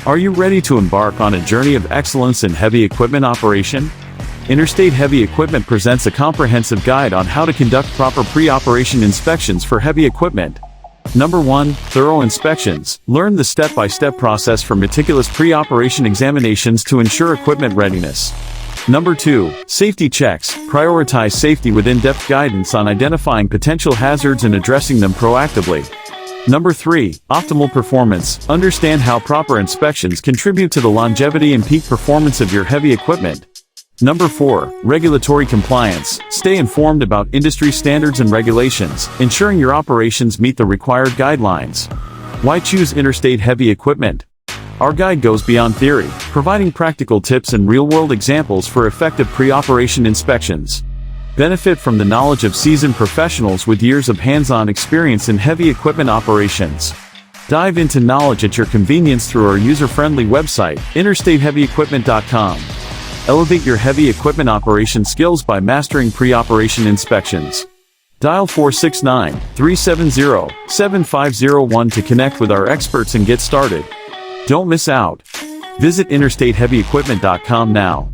Are you ready to embark on a journey of excellence in heavy equipment operation? Interstate Heavy Equipment presents a comprehensive guide on how to conduct proper pre-operation inspections for heavy equipment. Number 1. Thorough inspections. Learn the step-by-step process for meticulous pre-operation examinations to ensure equipment readiness. Number 2. Safety checks. Prioritize safety with in-depth guidance on identifying potential hazards and addressing them proactively. Number 3. Optimal performance. Understand how proper inspections contribute to the longevity and peak performance of your heavy equipment. Number 4. Regulatory compliance. Stay informed about industry standards and regulations, ensuring your operations meet the required guidelines. Why choose Interstate Heavy Equipment? Our guide goes beyond theory, providing practical tips and real-world examples for effective pre-operation inspections. Benefit from the knowledge of seasoned professionals with years of hands-on experience in heavy equipment operations. Dive into knowledge at your convenience through our user-friendly website, interstateheavyequipment.com. Elevate your heavy equipment operation skills by mastering pre-operation inspections. Dial 469-370-7501 to connect with our experts and get started. Don't miss out. Visit interstateheavyequipment.com now.